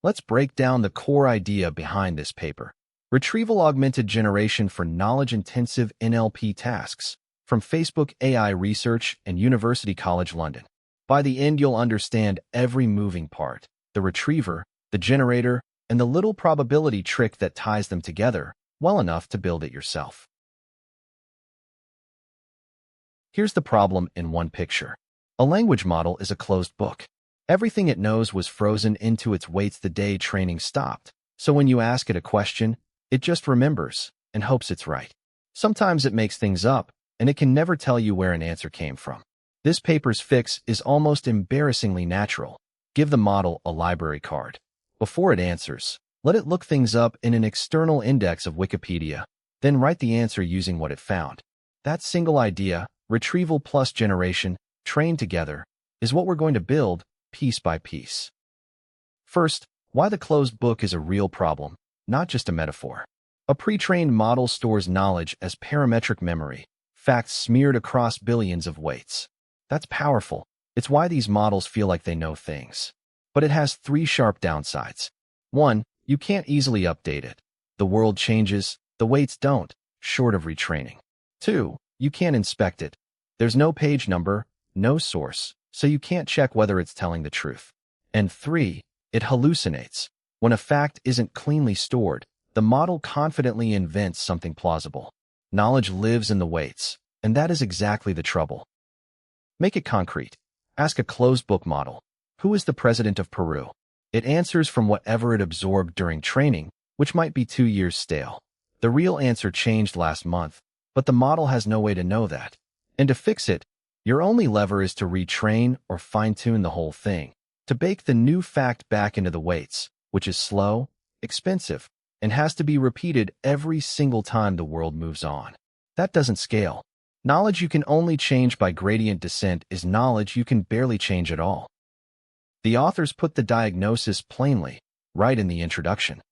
Let's break down the core idea behind this paper. Retrieval augmented generation for knowledge-intensive NLP tasks from Facebook AI Research and University College London. By the end, you'll understand every moving part, the retriever, the generator, and the little probability trick that ties them together well enough to build it yourself. Here's the problem in one picture. A language model is a closed book. Everything it knows was frozen into its weights the day training stopped. So when you ask it a question, it just remembers and hopes it's right. Sometimes it makes things up, and it can never tell you where an answer came from. This paper's fix is almost embarrassingly natural. Give the model a library card. Before it answers, let it look things up in an external index of Wikipedia, then write the answer using what it found. That single idea, retrieval plus generation, trained together, is what we're going to build piece by piece. First, why the closed book is a real problem, not just a metaphor. A pre-trained model stores knowledge as parametric memory, facts smeared across billions of weights. That's powerful. It's why these models feel like they know things. But it has three sharp downsides. 1, you can't easily update it. The world changes, the weights don't, short of retraining. 2, you can't inspect it. There's no page number, no source, so you can't check whether it's telling the truth. And 3, it hallucinates. When a fact isn't cleanly stored, the model confidently invents something plausible. Knowledge lives in the weights, and that is exactly the trouble. Make it concrete. Ask a closed book model, who is the president of Peru? It answers from whatever it absorbed during training, which might be 2 years stale. The real answer changed last month, but the model has no way to know that. And to fix it, your only lever is to retrain or fine-tune the whole thing, to bake the new fact back into the weights, which is slow, expensive, and has to be repeated every single time the world moves on. That doesn't scale. Knowledge you can only change by gradient descent is knowledge you can barely change at all. The authors put the diagnosis plainly, right in the introduction.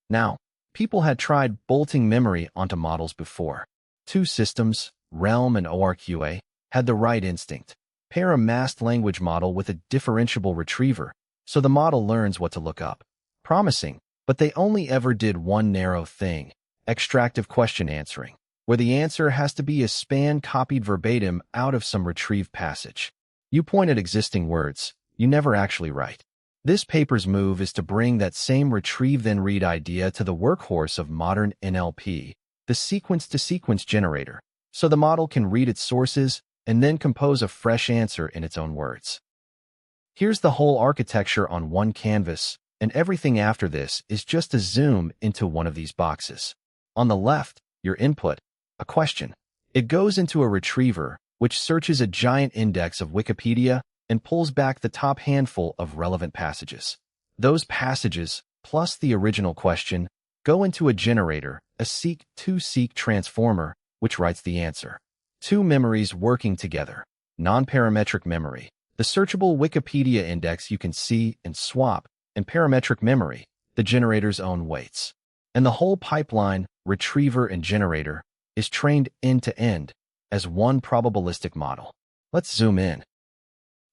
Now, people had tried bolting memory onto models before. Two systems, Realm and ORQA, had the right instinct. Pair a masked language model with a differentiable retriever, so the model learns what to look up. Promising, but they only ever did one narrow thing, extractive question answering, where the answer has to be a span copied verbatim out of some retrieved passage. You point at existing words, you never actually write. This paper's move is to bring that same retrieve-then-read idea to the workhorse of modern NLP, the sequence-to-sequence generator, so the model can read its sources and then compose a fresh answer in its own words. Here's the whole architecture on one canvas, and everything after this is just a zoom into one of these boxes. On the left, your input, a question. It goes into a retriever, which searches a giant index of Wikipedia and pulls back the top handful of relevant passages. Those passages, plus the original question, go into a generator, a seek-to-seek transformer, which writes the answer. Two memories working together, non-parametric memory, the searchable Wikipedia index you can see and swap, and parametric memory, the generator's own weights. And the whole pipeline, retriever and generator, is trained end-to-end as one probabilistic model. Let's zoom in.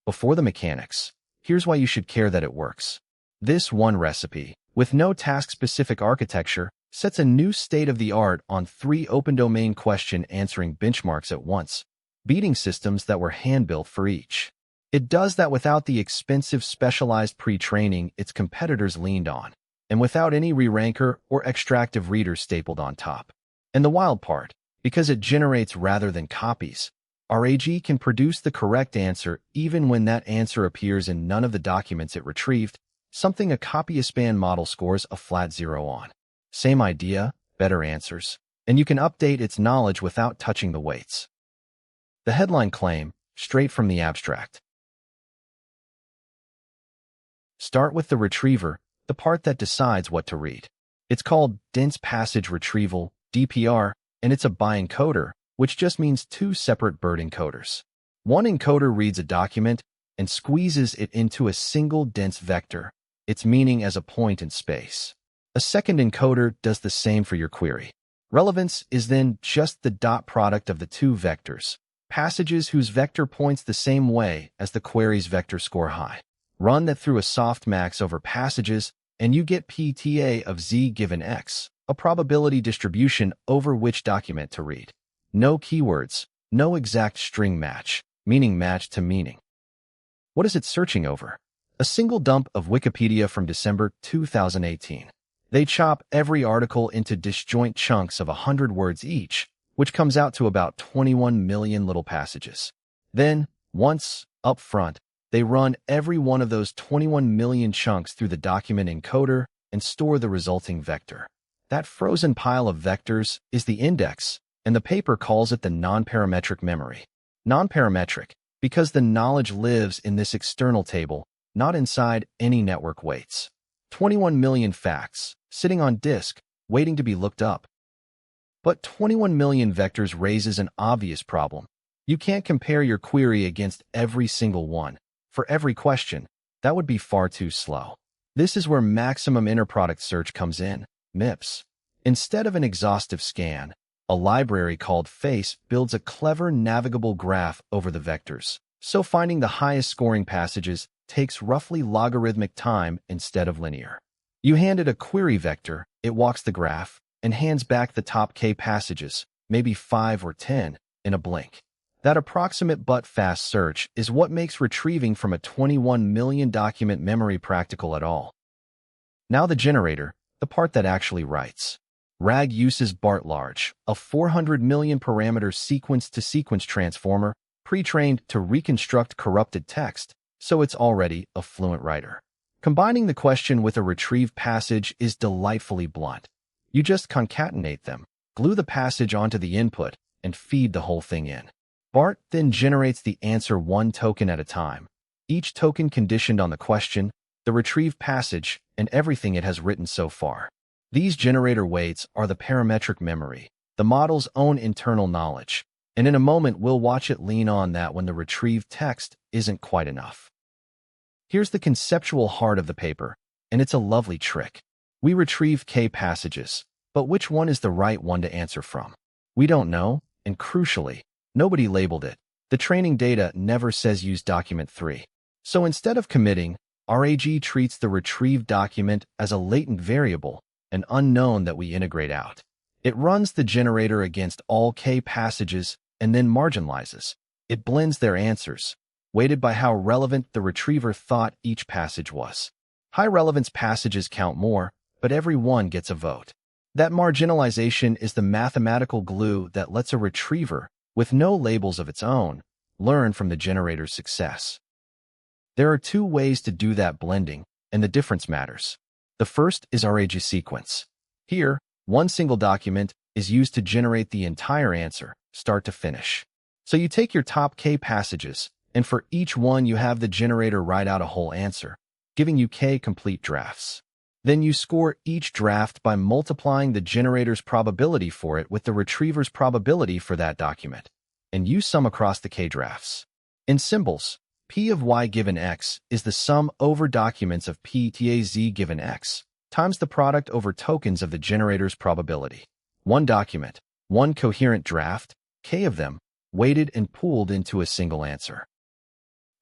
Before the mechanics, here's why you should care that it works. This one recipe, with no task-specific architecture, sets a new state-of-the-art on 3 open-domain question-answering benchmarks at once, beating systems that were hand-built for each. It does that without the expensive specialized pre-training its competitors leaned on, and without any re-ranker or extractive readers stapled on top. And the wild part, because it generates rather than copies, RAG can produce the correct answer even when that answer appears in none of the documents it retrieved, something a copy-span model scores a flat 0 on. Same idea, better answers, and you can update its knowledge without touching the weights. The headline claim, straight from the abstract. Start with the retriever, the part that decides what to read. It's called dense passage retrieval, DPR, and it's a bi-encoder, which just means 2 separate BART encoders. One encoder reads a document and squeezes it into a single dense vector, its meaning as a point in space. A second encoder does the same for your query. Relevance is then just the dot product of the 2 vectors, passages whose vector points the same way as the query's vector score high. Run that through a softmax over passages, and you get PTA of Z given X, a probability distribution over which document to read. No keywords, no exact string match, meaning match to meaning. What is it searching over? A single dump of Wikipedia from December 2018. They chop every article into disjoint chunks of 100 words each, which comes out to about 21 million little passages. Then, once, up front, they run every one of those 21 million chunks through the document encoder and store the resulting vector. That frozen pile of vectors is the index, and the paper calls it the non-parametric memory. Non-parametric, because the knowledge lives in this external table, not inside any network weights. 21 million facts, sitting on disk, waiting to be looked up. But 21 million vectors raises an obvious problem. You can't compare your query against every single one. For every question, that would be far too slow. This is where maximum interproduct search comes in, MIPS. Instead of an exhaustive scan, a library called FACE builds a clever navigable graph over the vectors, so finding the highest scoring passages takes roughly logarithmic time instead of linear. You hand it a query vector, it walks the graph, and hands back the top K passages, maybe 5 or 10, in a blink. That approximate but fast search is what makes retrieving from a 21 million document memory practical at all. Now the generator, the part that actually writes. RAG uses BART large, a 400 million parameter sequence-to-sequence transformer, pre-trained to reconstruct corrupted text, so it's already a fluent writer. Combining the question with a retrieved passage is delightfully blunt. You just concatenate them, glue the passage onto the input, and feed the whole thing in. BART then generates the answer one token at a time, each token conditioned on the question, the retrieved passage, and everything it has written so far. These generator weights are the parametric memory, the model's own internal knowledge, and in a moment we'll watch it lean on that when the retrieved text isn't quite enough. Here's the conceptual heart of the paper, and it's a lovely trick. We retrieve K passages, but which one is the right one to answer from? We don't know, and crucially, nobody labeled it. The training data never says use document 3. So instead of committing, RAG treats the retrieved document as a latent variable, an unknown that we integrate out. It runs the generator against all K passages and then marginalizes. It blends their answers, weighted by how relevant the retriever thought each passage was. High relevance passages count more, but every one gets a vote. That marginalization is the mathematical glue that lets a retriever, with no labels of its own, learn from the generator's success. There are two ways to do that blending, and the difference matters. The first is RAG sequence. Here, one single document is used to generate the entire answer, start to finish. So you take your top K passages, and for each one you have the generator write out a whole answer, giving you K complete drafts. Then you score each draft by multiplying the generator's probability for it with the retriever's probability for that document, and you sum across the K drafts. In symbols, P of Y given X is the sum over documents of PTA Z given X, times the product over tokens of the generator's probability. One document, one coherent draft, K of them, weighted and pooled into a single answer.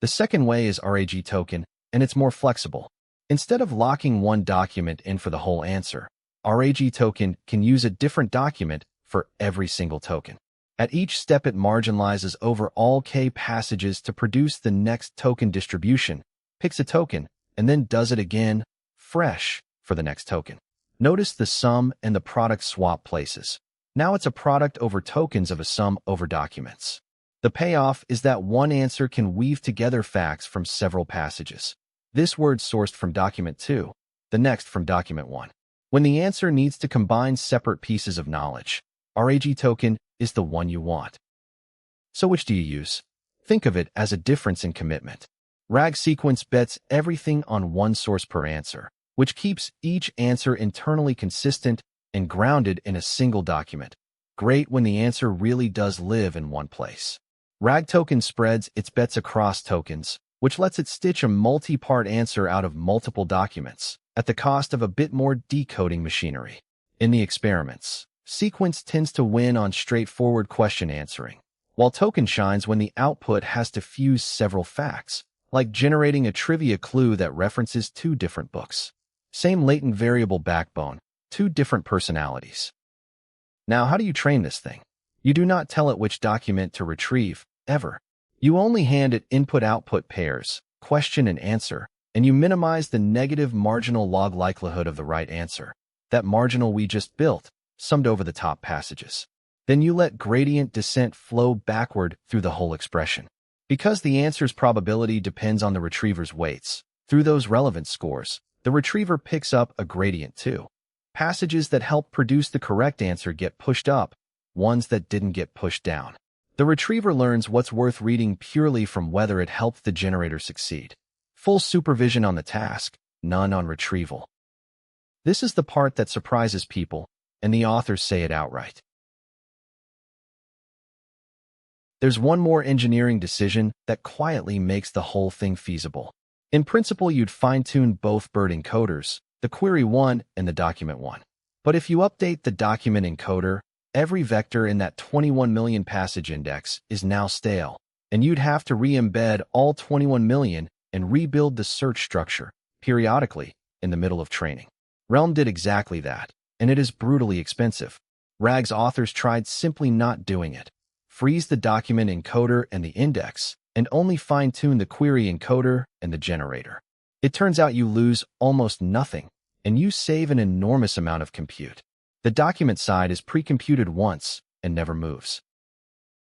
The second way is RAG token, and it's more flexible. Instead of locking one document in for the whole answer, RAG token can use a different document for every single token. At each step it marginalizes over all K passages to produce the next token distribution, picks a token, and then does it again, fresh, for the next token. Notice the sum and the product swap places. Now it's a product over tokens of a sum over documents. The payoff is that one answer can weave together facts from several passages. This word sourced from document 2, the next from document 1. When the answer needs to combine separate pieces of knowledge, RAG token is the one you want. So which do you use? Think of it as a difference in commitment. RAG sequence bets everything on one source per answer, which keeps each answer internally consistent and grounded in a single document. Great when the answer really does live in one place. RAG token spreads its bets across tokens, which lets it stitch a multi-part answer out of multiple documents, at the cost of a bit more decoding machinery. In the experiments, sequence tends to win on straightforward question answering, while token shines when the output has to fuse several facts, like generating a trivia clue that references two different books. Same latent variable backbone, two different personalities. Now, how do you train this thing? You do not tell it which document to retrieve, ever. You only hand it input-output pairs, question and answer, and you minimize the negative marginal log likelihood of the right answer. That marginal we just built, summed over the top passages. Then you let gradient descent flow backward through the whole expression. Because the answer's probability depends on the retriever's weights, through those relevance scores, the retriever picks up a gradient too. Passages that help produce the correct answer get pushed up, ones that didn't get pushed down. The retriever learns what's worth reading purely from whether it helped the generator succeed. Full supervision on the task, none on retrieval. This is the part that surprises people, and the authors say it outright. There's one more engineering decision that quietly makes the whole thing feasible. In principle, you'd fine-tune both BART encoders, the query 1 and the document 1. But if you update the document encoder, every vector in that 21 million passage index is now stale, and you'd have to re-embed all 21 million and rebuild the search structure, periodically, in the middle of training. Realm did exactly that, and it is brutally expensive. RAG's authors tried simply not doing it. Freeze the document encoder and the index, and only fine-tune the query encoder and the generator. It turns out you lose almost nothing, and you save an enormous amount of compute. The document side is pre-computed once and never moves.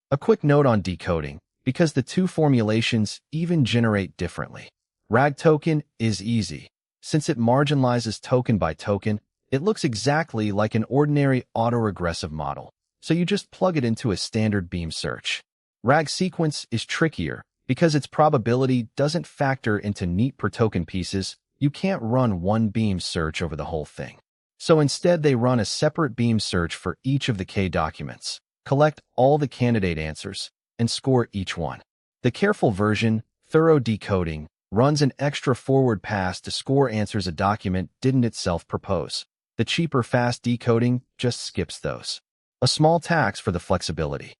A quick note on decoding, because the two formulations even generate differently. RAG token is easy. Since it marginalizes token by token, it looks exactly like an ordinary autoregressive model. So you just plug it into a standard beam search. RAG sequence is trickier because its probability doesn't factor into neat per token pieces. You can't run one beam search over the whole thing. So instead they run a separate beam search for each of the K documents, collect all the candidate answers, and score each one. The careful version, thorough decoding, runs an extra forward pass to score answers a document didn't itself propose. The cheaper fast decoding just skips those. A small tax for the flexibility.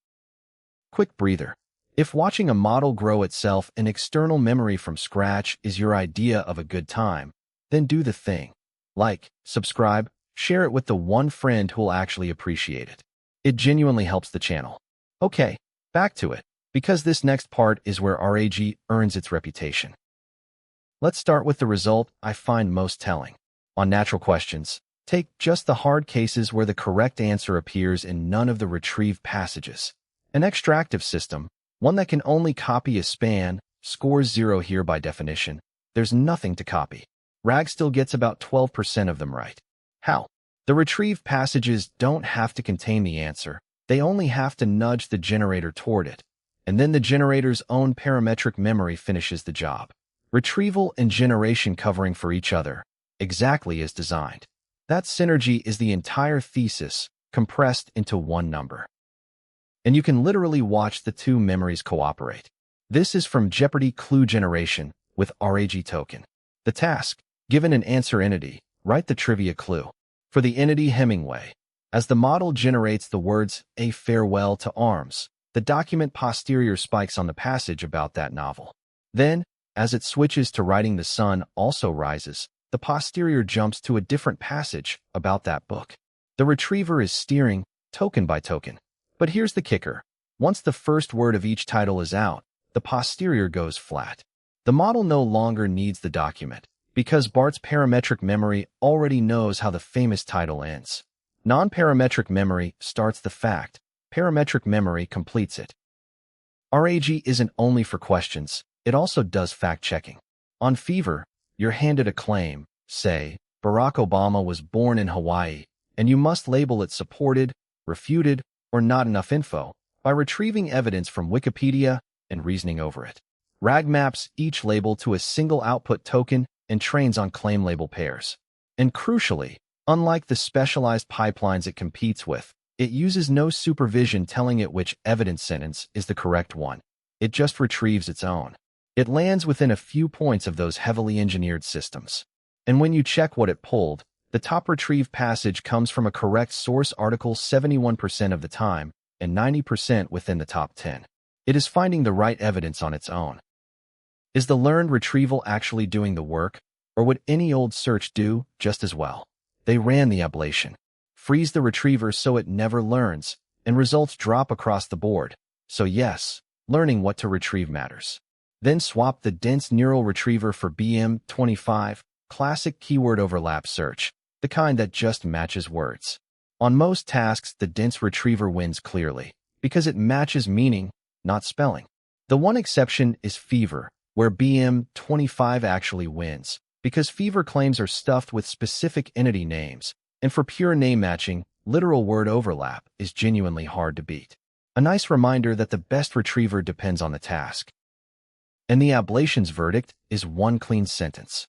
Quick breather. If watching a model grow itself in external memory from scratch is your idea of a good time, then do the thing. Like, subscribe, share it with the one friend who'll actually appreciate it. It genuinely helps the channel. Okay, back to it, because this next part is where RAG earns its reputation. Let's start with the result I find most telling. On natural questions, take just the hard cases where the correct answer appears in none of the retrieved passages. An extractive system, one that can only copy a span, scores 0 here by definition. There's nothing to copy. RAG still gets about 12% of them right. How? The retrieved passages don't have to contain the answer. They only have to nudge the generator toward it. And then the generator's own parametric memory finishes the job. Retrieval and generation covering for each other, exactly as designed. That synergy is the entire thesis, compressed into one number. And you can literally watch the two memories cooperate. This is from Jeopardy clue generation with RAG token. The task, given an answer entity, write the trivia clue. For the entity Hemingway, as the model generates the words, "A Farewell to Arms," the document posterior spikes on the passage about that novel. Then, as it switches to writing "The Sun Also Rises," the posterior jumps to a different passage about that book. The retriever is steering, token by token. But here's the kicker. Once the first word of each title is out, the posterior goes flat. The model no longer needs the document, because BART's parametric memory already knows how the famous title ends. Non-parametric memory starts the fact. Parametric memory completes it. RAG isn't only for questions, it also does fact-checking. On Fever, you're handed a claim, say, Barack Obama was born in Hawaii, and you must label it supported, refuted, or not enough info by retrieving evidence from Wikipedia and reasoning over it. RAG maps each label to a single output token and trains on claim label pairs. And crucially, unlike the specialized pipelines it competes with, it uses no supervision telling it which evidence sentence is the correct one. It just retrieves its own. It lands within a few points of those heavily engineered systems. And when you check what it pulled, the top retrieved passage comes from a correct source article 71% of the time and 90% within the top 10. It is finding the right evidence on its own. Is the learned retrieval actually doing the work, or would any old search do just as well? They ran the ablation. Freeze the retriever so it never learns, and results drop across the board. So yes, learning what to retrieve matters. Then swap the dense neural retriever for BM25, classic keyword overlap search, the kind that just matches words. On most tasks, the dense retriever wins clearly, because it matches meaning, not spelling. The one exception is fever, where BM25 actually wins, because fever claims are stuffed with specific entity names, and for pure name matching, literal word overlap is genuinely hard to beat. A nice reminder that the best retriever depends on the task. And the ablations verdict is one clean sentence.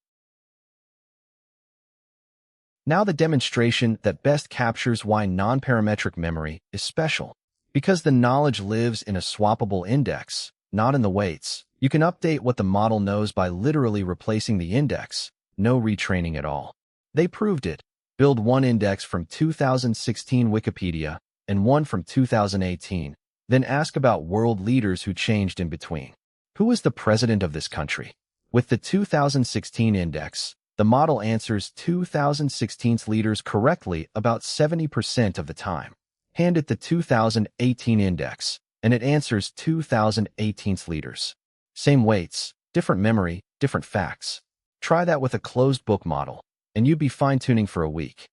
Now the demonstration that best captures why non-parametric memory is special. Because the knowledge lives in a swappable index, not in the weights. You can update what the model knows by literally replacing the index. No retraining at all. They proved it. Build one index from 2016 Wikipedia and one from 2018. Then ask about world leaders who changed in between. Who is the president of this country? With the 2016 index, the model answers 2016's leaders correctly about 70% of the time. Hand it the 2018 index, and it answers 2018's leaders. Same weights, different memory, different facts. Try that with a closed book model, and you'd be fine-tuning for a week.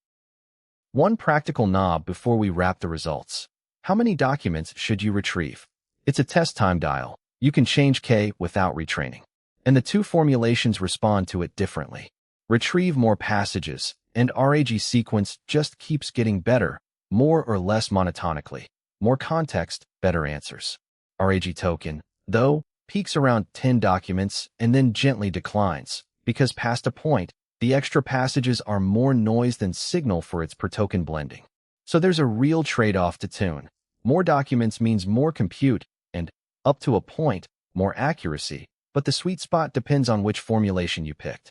One practical knob before we wrap the results. How many documents should you retrieve? It's a test time dial. You can change K without retraining. And the two formulations respond to it differently. Retrieve more passages, and RAG sequence just keeps getting better, more or less monotonically. More context, better answers. RAG token, though, peaks around 10 documents and then gently declines, because past a point, the extra passages are more noise than signal for its per token blending. So there's a real trade-off to tune. More documents means more compute, and, up to a point, more accuracy, but the sweet spot depends on which formulation you picked.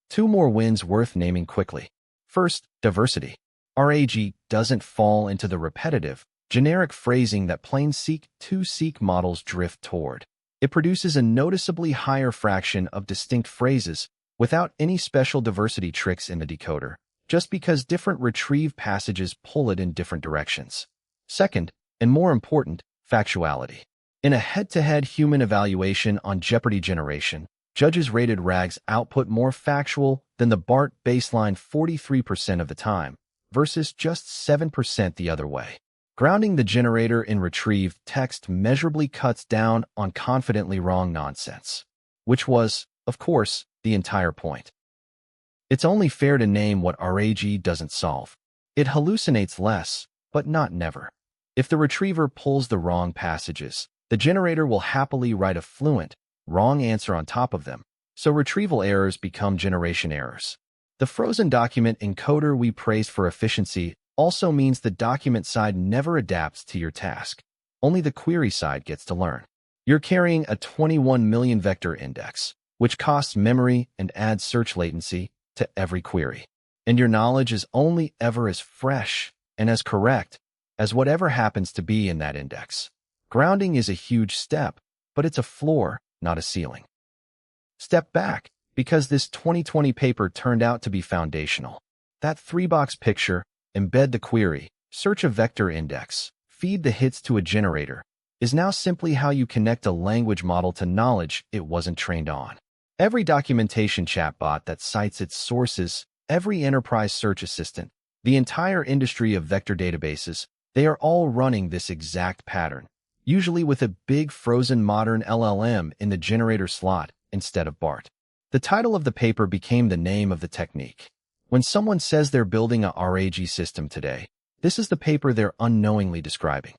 Two more wins worth naming quickly. First, diversity. RAG doesn't fall into the repetitive, generic phrasing that plain seek-to-seek models drift toward. It produces a noticeably higher fraction of distinct phrases without any special diversity tricks in the decoder, just because different retrieve passages pull it in different directions. Second, and more important, factuality. In a head-to-head human evaluation on Jeopardy generation, judges rated RAG's output more factual than the BART baseline 43% of the time, versus just 7% the other way. Grounding the generator in retrieved text measurably cuts down on confidently wrong nonsense, which was, of course, the entire point. It's only fair to name what RAG doesn't solve. It hallucinates less, but not never. If the retriever pulls the wrong passages, the generator will happily write a fluent, wrong answer on top of them, so retrieval errors become generation errors. The frozen document encoder we praised for efficiency also means the document side never adapts to your task. Only the query side gets to learn. You're carrying a 21 million vector index, which costs memory and adds search latency to every query. And your knowledge is only ever as fresh and as correct as whatever happens to be in that index. Grounding is a huge step, but it's a floor, not a ceiling. Step back, because this 2020 paper turned out to be foundational. That three-box picture, embed the query, search a vector index, feed the hits to a generator, is now simply how you connect a language model to knowledge it wasn't trained on. Every documentation chatbot that cites its sources, every enterprise search assistant, the entire industry of vector databases, they are all running this exact pattern, usually with a big frozen modern LLM in the generator slot instead of BART. The title of the paper became the name of the technique. When someone says they're building a RAG system today, this is the paper they're unknowingly describing.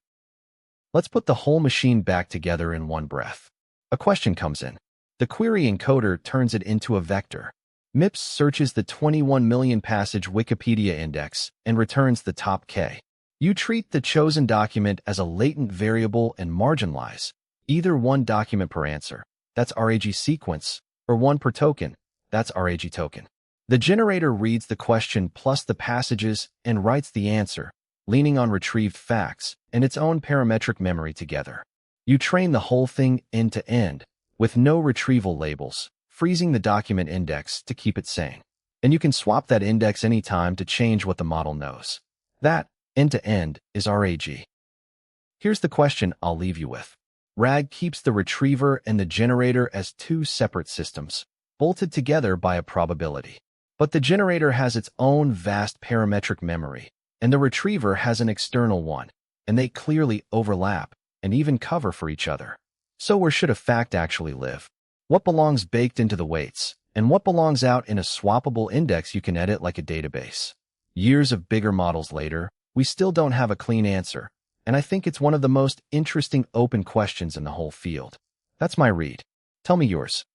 Let's put the whole machine back together in one breath. A question comes in. The query encoder turns it into a vector. MIPS searches the 21 million passage Wikipedia index and returns the top K. You treat the chosen document as a latent variable and marginalize either one document per answer, that's RAG sequence, or one per token, that's RAG token. The generator reads the question plus the passages and writes the answer, leaning on retrieved facts and its own parametric memory together. You train the whole thing end to end, with no retrieval labels, freezing the document index to keep it sane. And you can swap that index anytime to change what the model knows. That, end-to-end, is RAG. Here's the question I'll leave you with. RAG keeps the retriever and the generator as two separate systems, bolted together by a probability. But the generator has its own vast parametric memory, and the retriever has an external one, and they clearly overlap and even cover for each other. So where should a fact actually live? What belongs baked into the weights, and what belongs out in a swappable index you can edit like a database? Years of bigger models later, we still don't have a clean answer, and I think it's one of the most interesting open questions in the whole field. That's my read. Tell me yours.